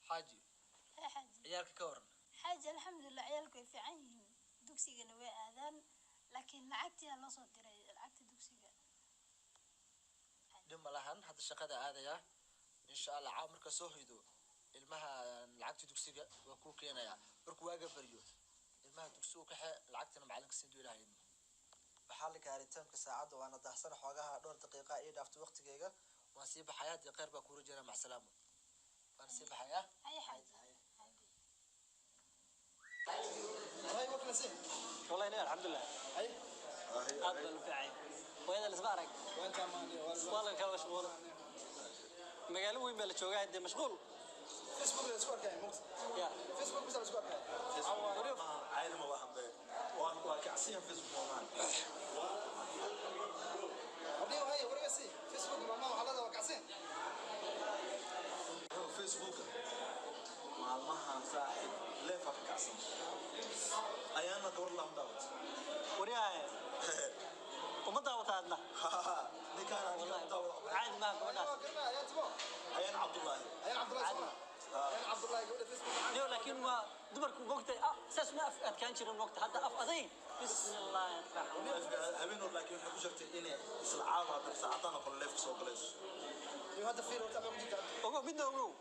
حاجي يا حاجي عيالك كورن حاجة الحمد لله عيالك في عينهم دوكسي جنوي آذان لكن لعقتي الله صوت دري لعقتي دوكسي دم لهن هذا الشقة هذا يا إن شاء الله عامر كسوهيدو المها لعقتي دوكسي وكوكينا يا بركواجا بريو المها دوكسي وكح لعقتنا معلق سندو لها يم بحالك هاريتم كساعد وأنا دحسن حاجها دور دقيقة إيه دافت وقت جيجا ونسيب حياتي قرب كورو جنا مع سلامة ونسيب حياة أي حاجة هاي وكل شيء والله لا الحمد لله هاي أفضل في عين وين اللي سبارك وأنت ماني والله كان مشغول مقالو وين بلشوا قاعد مشغول فيسبوك الأسبوع كاي مقص يا فيسبوك بس الأسبوع كاي فيسبوك عايز ما واهم بيه وكعسيها فيسبوك مان ودي وهاي ورقسي فيسبوك ماما وحلاده وكعسين فيسبوك مالمها صاحب ليه فكعسين أيانا دور لهم داوت وريا وما دعوت هذا نكان والله عادي ما قلنا يا تبو أيان عبد الله أيان عبد الله أيان عبد الله يقول فيسبوك ليه لكن ما دمرك وقت أساس ما أفقد كان شيء الوقت حتى أفقدين بسم الله هبين لكن حكوا شفت إني العام هذا ساعتنا كل ليف سوق ليش هذا فيلم وتابع جديد أقول بدنا نقول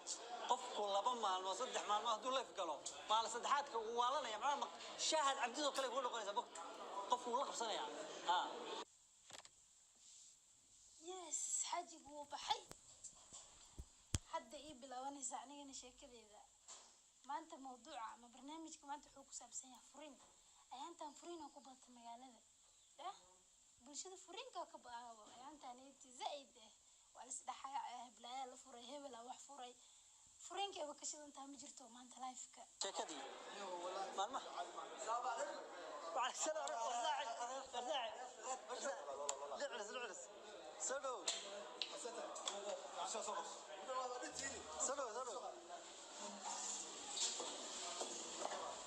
قف كل بما المصدح مع ما هدول ليف قالوا مع الصدحات والله يا معلم شاهد عبدو كله يقول له قف قف ولا قف سنة يعني يس حاجي هو بحي حد إيه بلواني سعني أنا شيء كذا إذا ما أنت موضوع ما برنامجك ما أنت حوك سابسين فرين أي أنت فرين وكبرت مجال ده بلشة فرين كوكب أي أنت نيت زايد وعلى سدحة بلا الفري هبلا وحفري فرين كي بكشة أنت مجرته ما أنت لايفك شكدي ما بعد سنة رزاعي لعرس سلو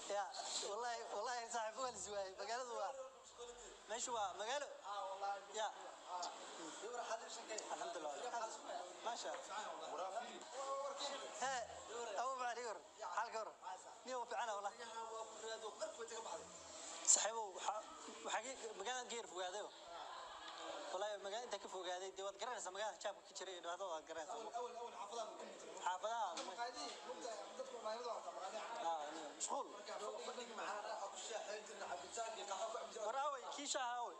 يا والله صاحب هو الزواج مقالة ماشي هو مقالة والله يا يورا حاضر شكل الحمد لله ما شاء ها أبو بعد يور حالك يور نيو في عنا والله صاحبه وحقيقة مقالة غير فوق هذا والله مقالة أنت كيف فوق هذا دي واد قرنس مقالة شاب كتير هذا واد قرنس أول حافظة مقالي مبدأ بدكم ما يوضع مشغول فرق معنا أكو شيء حيلتنا عبتاك يقحوا وراوي كيشة هاوي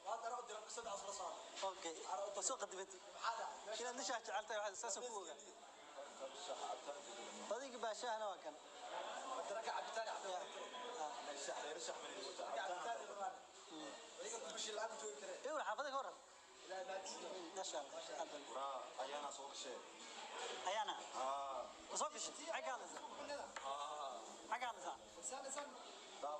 هذا رأي درب سبعة صار اوكي وسوق دبتي كنا نشاهد جعلتها واحد اساس فوق هذيك باشا انا وكان درك عبتاني عبتاني يرشح من عبتاني ويجي بمشي العب جوي كده ايوه حافظك ورا لا ما تسمع ما شاء الله ورا أيانا سوق شيء ايانا وسوق شيء حق هذا حق هذا سنة داو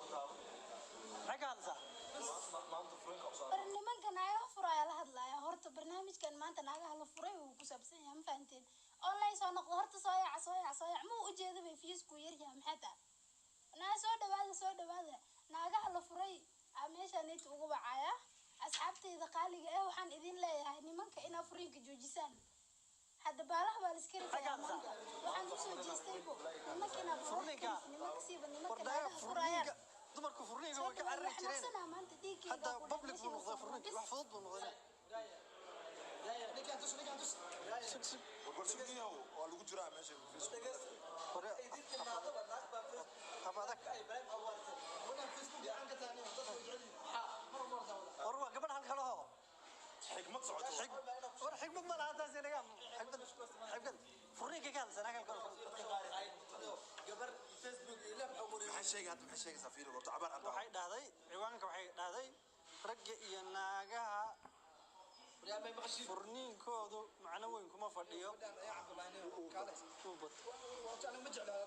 حق هذا ما أنت فريق أبصار برنامج كان عيا فراي على هذا لا هرت برنامج كان ما أنت ناقة هلا فراي وكسبسين يا مفهمتين أونلاين صار هرت صايع مو أجهزة بفيس كوير يا محتا أنا سود هذا ناقة هلا فراي عميش أنيت وجب عيا أصحابتي إذا قال لي وحن إذن لا يعني منك إنا فريق جوجسان هذا بالله بالسكري وحن تسوي جستيكو منك إنا فريق منك سيب منك ناقة فراي دمركو فرنيق وك عري جيرين حتى بابليك بو نقضي فرنيق wax fudud buu noqday ninkaan dus warbarsugiyo waa lagu jiraa meesha Facebook hore habadak warwa gabadh halka laho xigmad socoto war xigmad ma laha taas inaga xigmad فرنيق ka hadsan halka gabar Facebook ila maxay sheegay safiir horta cabar anta waxay dhahday ciwaanka waxay dhahday ragga iyo naagaha فرنينكودو macna weyn kuma fadhiyo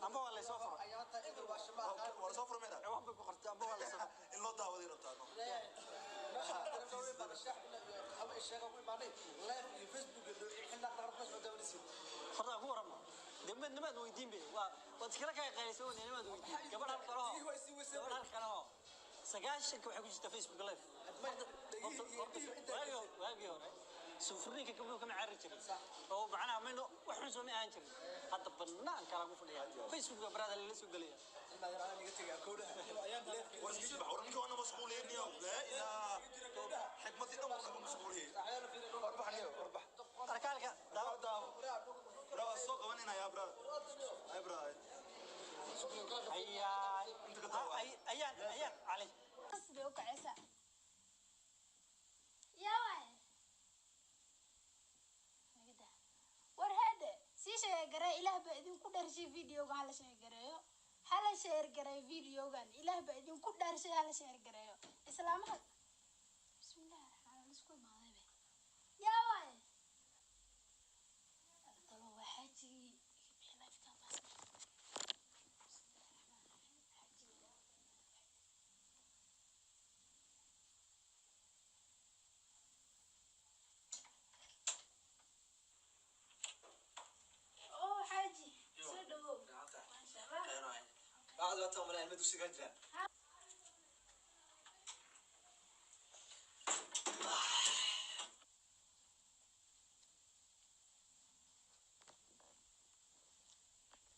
amba waa la soo furo wala soo furo meeda wax bay ku qortay amba waa la soo in loo daawaday rabtaano farda ku warama dibad nimaad weydiin bay waa iskala kay qayso nimaad weydiin gabadh halka loo سجاش كم حكوا جت فيسبوك لايف واقي هون سفرينك قبل كم عرج جري أو معنا منه وإحنا سوي عن جري هذا بنان كلام فليا فيسبوك براد اللي لسه قليا ما يرى أنا قلت لك كوده ورسيس بحور منك وأنا مسؤولين يا لا إله حكمتي أمور مسؤولين أربح أركالك برا السوق ويننا يا برا أي برا أيان علي قصدي وكعسى يا واي ورهده سي شيء قرأ إله بعدين كدر شيء فيديو على شيء قرأه هلا شير قرأ فيديو قال إله بعدين كدر شيء هلا شير قرأه إسلام هذا بسم الله الرحمن الرحيم اسكت ما هذا يا واي طلع وحاجي يبي لايف كان بس أوه حاجي صدقوا ما شاء الله بعد ما تمر المد وسجنجان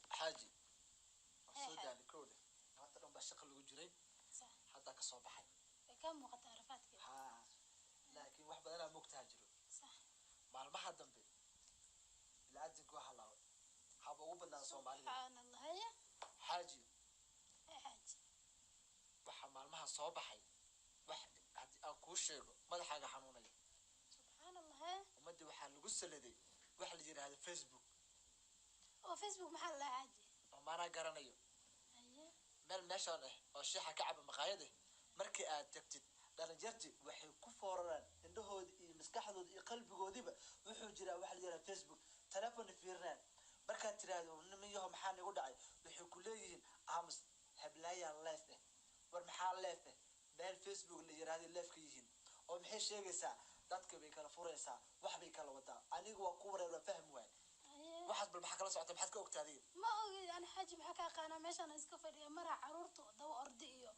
حاجي صدق على كوده ما ترى بشق اللي وجري صح حتى كصوب حي كم وقت عرفات كده ها لكن واحد بدنا مكتاجرو صح مع المحل دنبي العادي جوا حلاوة حابة وبدنا صومالي سبحان الله هيا حاجي يا حاجي waxa maalmaha soo baxay wax hadii aan ku sheego madaxaaga xanuunay سبحان الله هيا ummadii waxa lagu saladay wax la yiraahdo Facebook oo Facebook maxaa la caadi oo maana garanayo haya meel meeshaan oo sheexa ka caba maqaayada markii aad tagtid dhalinjarti waxay ku fooraraan indhahooda iyo maskaxdooda iyo qalbigoodiba wuxuu jiraa wax la yiraahdo Facebook telefoon fiirnaan markaad tiraahdo nimayaho maxaa nagu dhacay waxay ku leeyihiin aamus hablaayaan leef war maxaa leef meel Facebook la yiraahdo leef ka yihiin oo maxay sheegaysaa dadka bay kala furaysaa wax bay kala wadaa anigu waa ku wareer fahmi waay waxaad bal maxaa kala socota maxaad ka ogtaadeen ma ogi aan xaji maxaa ka qaana meeshan iska fadhiya mara caruurta dawa ordi iyo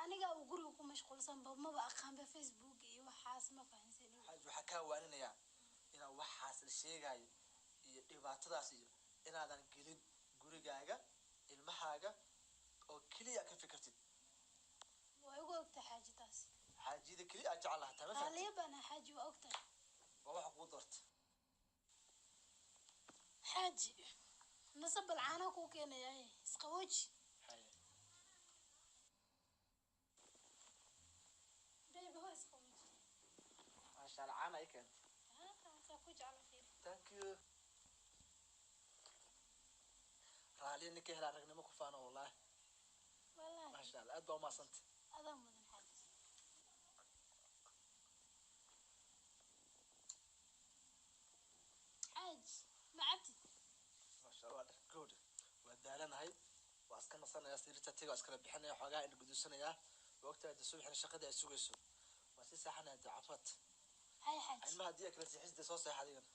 aniga uu guriga ku mashquulsan maba aqaanba Facebook iyo waxaas ma fahansan xaj waxa ka waaninayaa inaa waxaas la sheegayo iyo dhibaatadaas iyo inaadan gelin gurigaaga ilmahaaga oo kaliya ka fikirtid way ugu ogta xaji taas xaajida kaliya jecelahay tama fahantin aliya bana xaji waa ogta wax ku doorta حاجي نصب العانة كوكينا يا اسقوج hay بيبي هو اسقوج ma sha Allah caana ay keent اسقوج على خير thank you raali ninka hela aragnimo ku faano wallahi والله ma sha Allah aad baa ma sant هذا مدن حاجي حاج ما عبتي ma sha Allah good wadaalanahay waa iska nasanaya sirta tiga iska bixinaya xogaa in gudusanaya waqtiga subaxna shaqada ay sugayso waa si saxana dacafad هاي حاج ilmaha diya kala sixisda soo seexadigan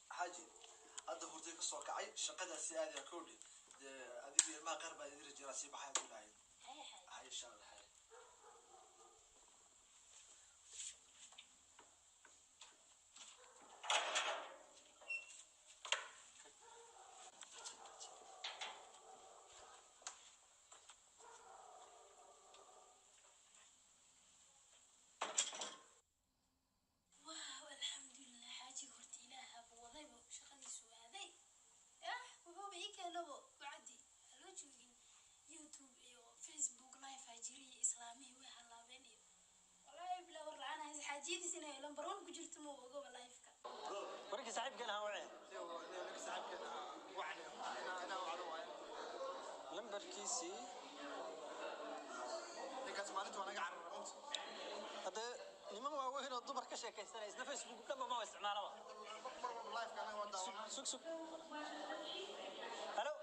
حاجي هذا هو ذيك الصوت كعي شقدها سيادة كودي هذه ما قرب هذه الرجال سيب حياة كلها هاي حاج هاي الشغلة هاي واو الحمد لله حاجي قلت إله أبو وضيب شغلي سوادي وهو بيك أنا بعدي هلو جوجين يوتيوب إيو فيسبوك لايف هاجري إسلامي وحلا بيني والله بلا ورا أنا هذه حاجيتي سنة يلون برون كجرت مو وجو لايف كا ورك صاحب كان هاوعي لك ساعات كنا وعلي أنا وعلى وعي لمبر كيسي لك أسمعني وأنا قاعد رمت هذا niman waaweyn oo dumar ka sheekaysanaya isna Facebook dhanba ma isticmaalaba مر لايف كان هو داون sug halo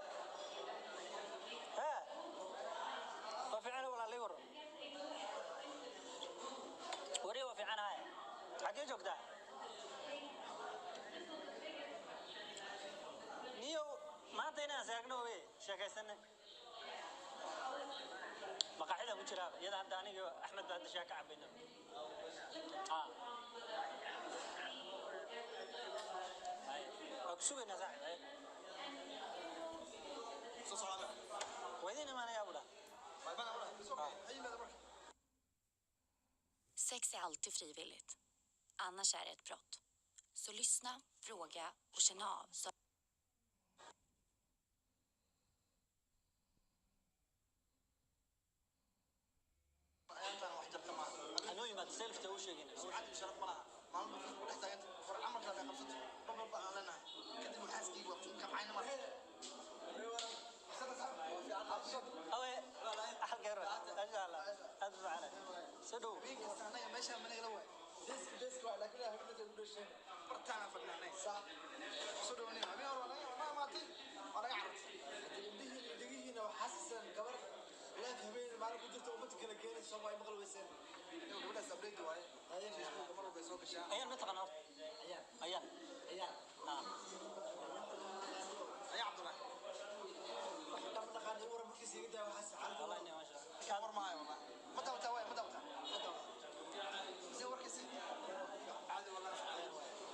ha waa fiican walaalay war wari waa fiican haya xagee joogtaa niyo maanta inaan seegno wey sheekaysanay مقاعدة وجرا يدا هذا أنا أحمد بعد شاك عبينا أكسوه نزاع صعبة وين ما أنا يا أبولا ما أنا ولا بس أوكي هي ما دبرك Sex är alltid frivilligt. Annars är det ett brott. Så lyssna, fråga och känn av. Så... أنا يوم تسلف توشي هنا. سمعت شرف ملها ما أنا بفكر ولا حاجة فرع عمرك لا قبضت ربنا بقى لنا كده محاسبي وقتهم كم عين مرة أوه أحد غيره أجل أدفع عليه سدو أنا ماشي من غيره ديسك واحد لكن هذا تقول شيء برتانا فنانين صح صدوني أبي أنا ما تي أنا عرفت دقيقة هنا وحاسس إن كبر لا تهمين ما أنا كنت توقفت كنا كنا سوا يبغى ويسين ولا سبريت واي هاي فيسبوك مرة بيسوق الشارع أيان متى قناه أيان أي عبد الله لما كان يورم كيس يقدر وحس على والله إني ما شاء الله كامر معي والله متى وتاوي متى زي وركس عادي والله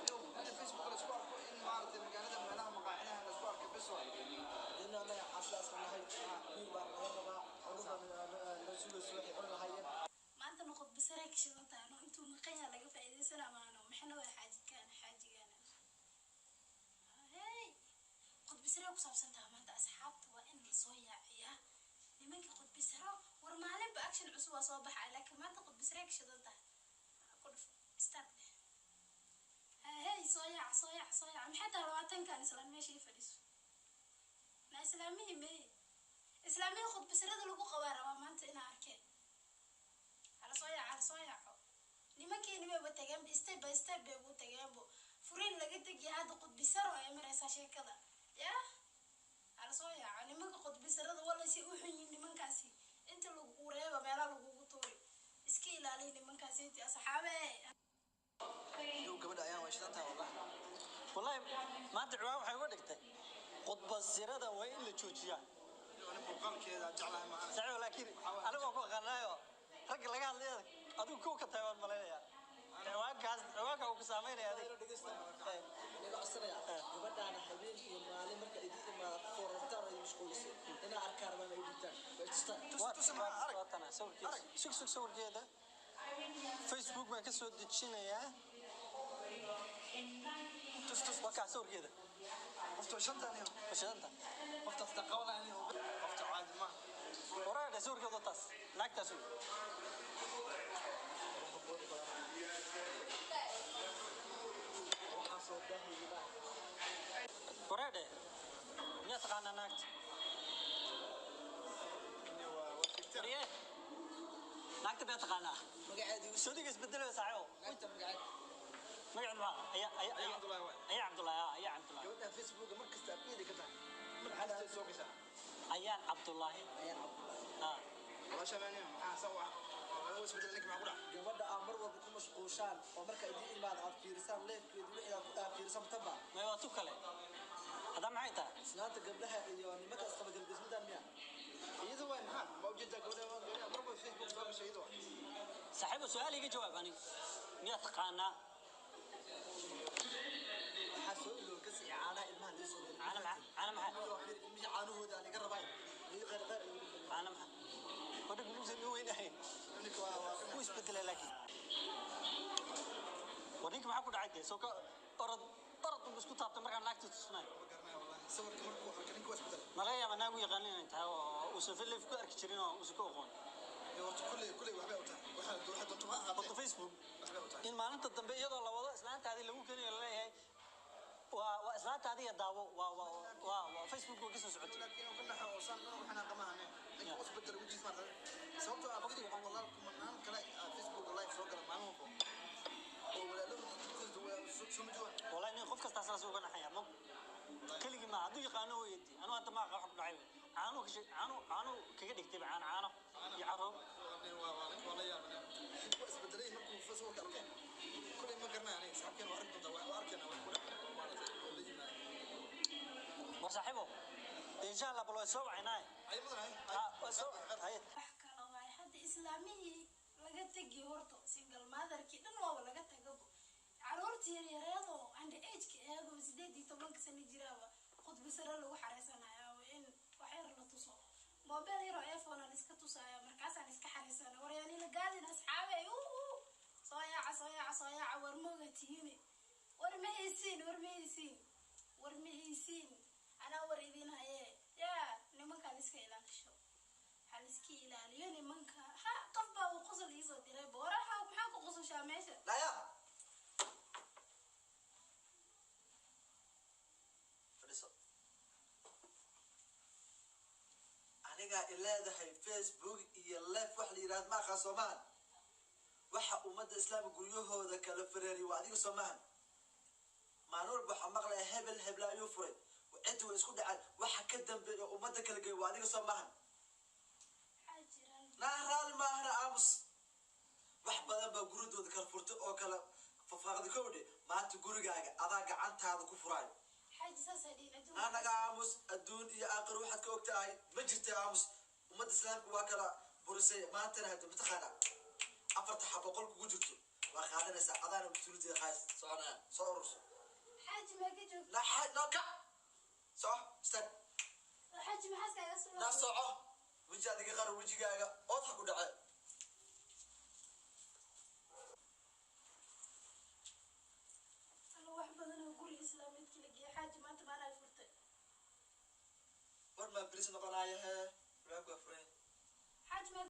اليوم هذا الفيسبوك ولا سوار إن مارت المقالة مقالها مقاعدها على سوار كبسوا لأن أنا حصل أصلا هاي بيبار غربا عروضا من رسول السوح يقول هاي maanta noqod basare ka shidan tahay no intuu maqanya laga faa'iideysan amaano maxna way xaajigaan hey qod basare ku saabsan tahay maanta asxaabta waa in la soo yaaciyaa nimanka qod basaro war maalin ba action cusub soo baxay laakiin maanta qod basare ka shidan tahay qod start hey soo yaac maxay tahay 20 kan islaan meeshii fadhiso na islaamihi me islaamihi qod basarada lagu qawaara maanta ina arkeen على صويع nimankeeni bay watagaan step by step bay ugu tagaanbo furiin laga tagay hada qudbisaro ay maraysa sheekada ya ala soo yaaco nimanka qudbisarada wala si u xun nimankaasi inta lagu ureeba meela lagu tuuri iska ilaali nimankaasi inta asxaabe يو قبل أيام واشتنتها والله ما دعوة waxay uga dhigtay qudbasirada way in la joojiyaa أنا بقول كذا جعلها معنا saxo laakiin aniga ku qanayo rag laga hadlayo adigu ku ka taybaan maleeyaa waaka uu saameynaya adiga aniga asraya gabadhaana habeen iyo maalin marka idin imaado foorartaan ay mashquulisay ina arkaan baan ay dhigtaan tusma arag waatana sawirkeeda Facebook baan ka soo dejinayaa waka sawirkeeda qofta shantan qofta taqawlani qofta caadi ma waraada sawirkeeda taas naagta sawir waraada miyaa taqaanaa naagta wariye naagta miyaa taqaanaa magaceedu sodiga isbedelaya saaxiibo naagta magaceedu magaceedu maxaa ayaa cabdullaahi gabadha Facebook markasta abiyada ka tahay markasta soo gashaa ayaan cabdullaahi wala shabeene maxaa sawa oo isbedel link macquula gabadha aan mar walba ku mashquushaan oo marka idin imaad aad fiirisaan leefkeedu wixii aad fiirisan taba ma waa tu kale hada maxay tahay isnaanta gabdhaha iyo nimanka isqaba galgasmidaan miya iyadu waa maxaa ma ujeeda gabadha mar walba Facebook soo gashay iyadu saaxiibo su'aal iga jawaab aniga miyaa taqaanaa waxaa soo iloo ka sii caanaha ilmaha lii soo caana maxaa ilmihii caanahooda aan iga rabay iyo qeyr caana maxaa ودك نوزن وين هين هو يسبدل لكن وديك معك ولا عادي سوق أرد بسكوت طابت مرة ناكت تسمع صور كمركو كان كويس بدل ما لا يا من ناقو يغني أنت وسافر لي في كل أركتشرينه وسكوا غون كل وحبة وتاه واحد وتوها بطل فيسبوك إن ما أنت تنبه يلا والله إسلام هذه اللي ممكن يلا هي وإسلام هذه الدعوة وفيسبوك وقصة سعودي لكن كنا حوصان وحنا قمانا كويس بدل وجه ما سويت أبغى والله كمان كلا فيسبوك والله فوق معلومة ولا لو شو مجوان والله إني خوف كاس تحصل سوق أنا حياة مو كل ما عدو يقانو يدي أنا وأنت ما قاعد نعيب عانو كشي عانو كذا يكتب عانو يعرف والله يا من كويس بدلين مركو فيسبوك أركان كل ما قرنا يعني ساكن وأركن دواء وأركن وكل وصاحبه إن شاء الله بلو يسوع عناي أي مدن هاي هاي wax kale waaye hadda islaamihii laga tegi horto single motherkii dhan waaba laga tagabo caruurtii yaryareedoo under ageka eegoo 18 sano jiraaba khudba sare lagu xareysanayaa in wax yar la tuso mobile yaro iphone aan iska tusaya markaasaan iska xareysana waryaani la gaadin asxaabay soo yaaca war moogatiine war ma haysiin anaa war idin haye yaa nimankaan iska ilaalisho hal iska ilaaliyo nimanka ha qof baa uu qosol iisoo diray booraha maxaa ku qososhaa meesha naya fadhiso anigaa ileedahay Facebook iyo live wax la yiraahdo ma aqaan Soomaan waxa ummadda islaamka guryahooda kala fareeri waa adiga Soomaan maanul waxa maqlay hebel ayuu furay inta way isku dhacay waxa ka dambeeyo ummadda kala geey waa adiga Soomaan nahral mahra amus wax badan baa guridooda kala furtay oo kala fafaaqdi koodhe maanta gurigaaga adaa gacantaada ku furay xaaji sasadina anaga amus adduun iyo aakhir waxaad ka ogtahay ma jirtay amus ummadda islaamka waa kala burisay maantana hadda mataqaana afarta xabo qolku ku jirto waa qaadanaysaa adaana mas-uuliyadda qays soconaa soo ururso xaaji ma ka joog la xaaj noka soo stag xaaji maxaa kaaga soo la soco wajigaaga qaro wajigaaga ood ha ku dhacay wax badan oo guri islaamid kala geey xaaji maanta ma ay furtay war ma bilis noqonaaya he waa ku afreen xaaji